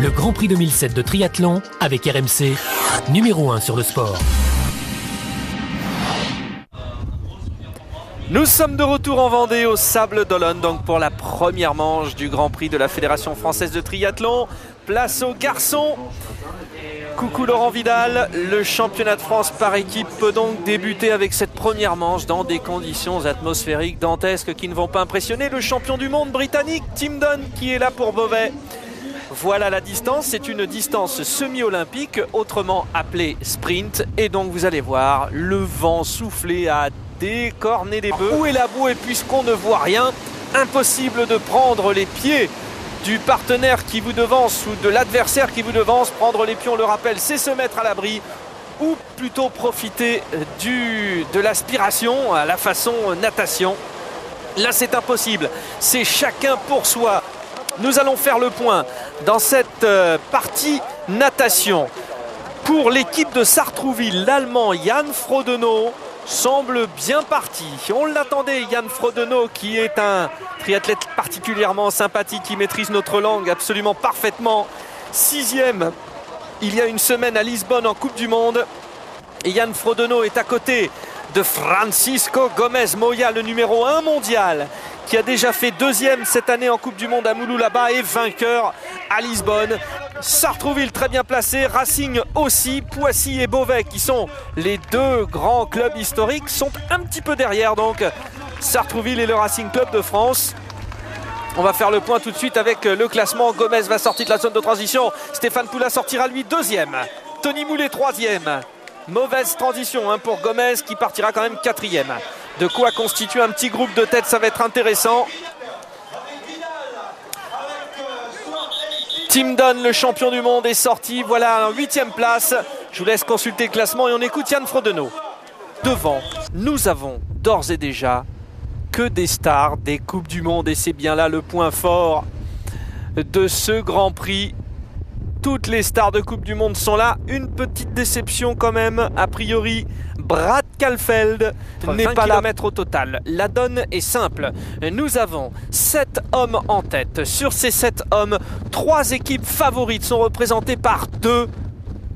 Le Grand Prix 2007 de triathlon avec RMC, numéro 1 sur le sport. Nous sommes de retour en Vendée au Sables d'Olonne, donc pour la première manche du Grand Prix de la Fédération Française de Triathlon. Place aux garçons. Coucou Laurent Vidal, le championnat de France par équipe peut donc débuter avec cette première manche dans des conditions atmosphériques dantesques qui ne vont pas impressionner le champion du monde britannique Tim Don qui est là pour Beauvais. Voilà la distance, c'est une distance semi-olympique, autrement appelée sprint, et donc vous allez voir le vent souffler à décorner des bœufs. Où est la boue? Et puisqu'on ne voit rien, impossible de prendre les pieds du partenaire qui vous devance ou de l'adversaire qui vous devance. Prendre les pieds, on le rappelle, c'est se mettre à l'abri ou plutôt profiter de l'aspiration à la façon natation. Là c'est impossible, c'est chacun pour soi. Nous allons faire le point dans cette partie natation. Pour l'équipe de Sartrouville, l'Allemand Jan Frodeno semble bien parti. On l'attendait, Jan Frodeno, qui est un triathlète particulièrement sympathique, qui maîtrise notre langue absolument parfaitement. 6e il y a une semaine à Lisbonne en Coupe du Monde. Et Jan Frodeno est à côté de Francisco Gomez Moya, le numéro 1 mondial, qui a déjà fait 2e cette année en Coupe du Monde à Mouloulouba et vainqueur à Lisbonne. Sartrouville très bien placé, Racing aussi, Poissy et Beauvais qui sont les deux grands clubs historiques sont un petit peu derrière, donc Sartrouville et le Racing Club de France. On va faire le point tout de suite avec le classement. Gomez va sortir de la zone de transition, Stéphane Poula sortira lui 2e, Tony Moulet 3e. Mauvaise transition pour Gomez qui partira quand même 4e. De quoi constituer un petit groupe de tête, ça va être intéressant. Tim Don, le champion du monde, est sorti. Voilà, en 8e place. Je vous laisse consulter le classement et on écoute Jan Frodeno. Devant, nous avons d'ores et déjà que des stars des Coupes du Monde. Et c'est bien là le point fort de ce Grand Prix. Toutes les stars de Coupe du Monde sont là. Une petite déception quand même, a priori. Brad Kalfeld n'est pas là au total. La donne est simple. Nous avons 7 hommes en tête. Sur ces 7 hommes, 3 équipes favorites sont représentées par 2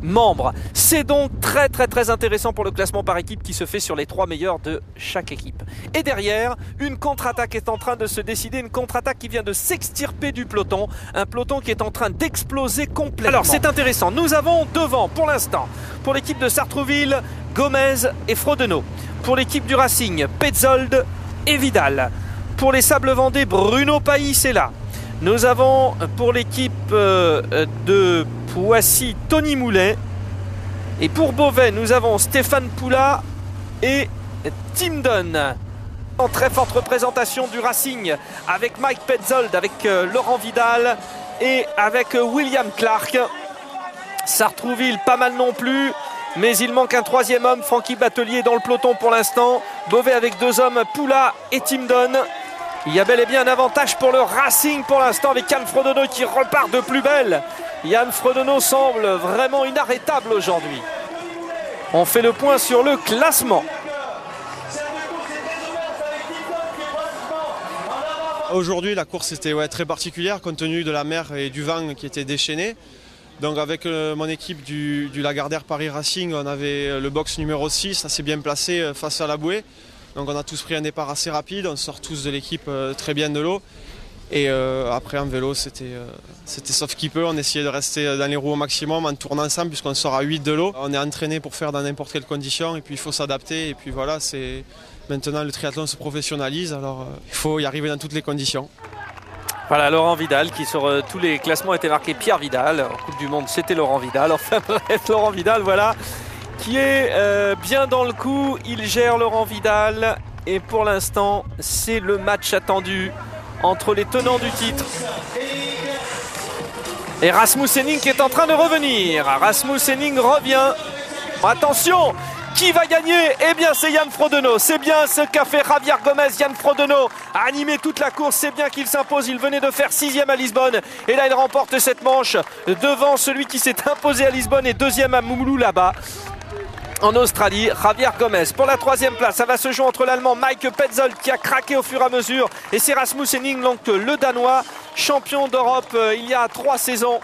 membres. C'est donc très intéressant pour le classement par équipe qui se fait sur les 3 meilleurs de chaque équipe. Et derrière, une contre-attaque est en train de se décider, une contre-attaque qui vient de s'extirper du peloton, un peloton qui est en train d'exploser complètement. Alors c'est intéressant, nous avons devant pour l'instant, pour l'équipe de Sartrouville, Gomez et Frodeno. Pour l'équipe du Racing, Petzold et Vidal. Pour les Sables Vendée, Bruno Païs est là. Nous avons pour l'équipe de Poissy, Tony Moulet. Et pour Beauvais, nous avons Stéphane Poula et Tim Don. En très forte représentation du Racing avec Mike Petzold, avec Laurent Vidal et avec William Clark. Sartrouville, pas mal non plus. Mais il manque un 3e homme, Francky Batelier dans le peloton pour l'instant. Beauvais avec 2 hommes, Poula et Tim Don. Il y a bel et bien un avantage pour le Racing pour l'instant avec Jan Frodeno qui repart de plus belle. Jan Frodeno semble vraiment inarrêtable aujourd'hui. On fait le point sur le classement. Aujourd'hui, la course était très particulière compte tenu de la mer et du vent qui étaient déchaînés. Donc avec mon équipe du Lagardère Paris Racing, on avait le box numéro 6, assez bien placé face à la bouée. Donc on a tous pris un départ assez rapide, on sort tous de l'équipe très bien de l'eau. Et après en vélo, c'était sauf qui peut, on essayait de rester dans les roues au maximum en tournant ensemble puisqu'on sort à 8 de l'eau. On est entraîné pour faire dans n'importe quelle condition et puis il faut s'adapter. Et puis voilà, maintenant le triathlon se professionnalise, alors il faut y arriver dans toutes les conditions. Voilà Laurent Vidal qui sur tous les classements était marqué Pierre Vidal. En Coupe du Monde c'était Laurent Vidal. Enfin bref, Laurent Vidal voilà qui est bien dans le coup. Il gère Laurent Vidal et pour l'instant c'est le match attendu entre les tenants du titre. Et Rasmus Henning qui est en train de revenir. Rasmus Henning revient. Attention! Qui va gagner? Eh bien c'est Jan Frodeno. C'est bien ce qu'a fait Javier Gomez. Jan Frodeno a animé toute la course. C'est bien qu'il s'impose. Il venait de faire 6e à Lisbonne. Et là il remporte cette manche devant celui qui s'est imposé à Lisbonne et 2e à Mouloulouba en Australie, Javier Gomez. Pour la 3e place, ça va se jouer entre l'Allemand Mike Petzold qui a craqué au fur et à mesure et c'est Rasmus Henning, donc le Danois, champion d'Europe il y a 3 saisons.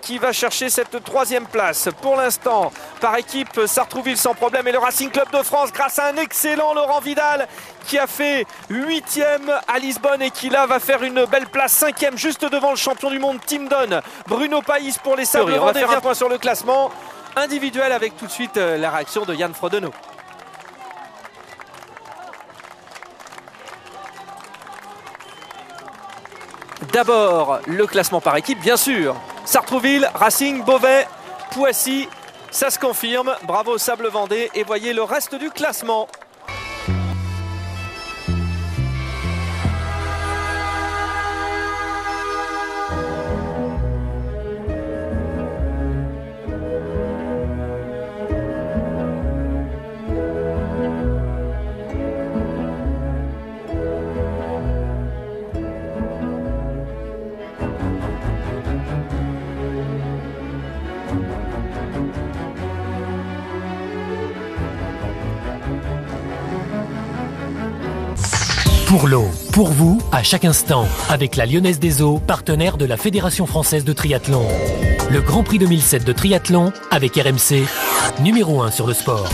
qui va chercher cette 3e place. Pour l'instant, par équipe, Sartrouville sans problème et le Racing Club de France grâce à un excellent Laurent Vidal qui a fait 8e à Lisbonne et qui là va faire une belle place, 5e juste devant le champion du monde Tim Don. Bruno Païs pour les Sables. On va faire un point sur le classement individuel avec tout de suite la réaction de Yann Frodeno. D'abord, le classement par équipe, bien sûr. Sartrouville, Racing, Beauvais, Poissy, ça se confirme. Bravo Sable Vendée et voyez le reste du classement. Pour l'eau, pour vous, à chaque instant, avec la Lyonnaise des Eaux, partenaire de la Fédération Française de Triathlon. Le Grand Prix 2007 de triathlon avec RMC, numéro 1 sur le sport.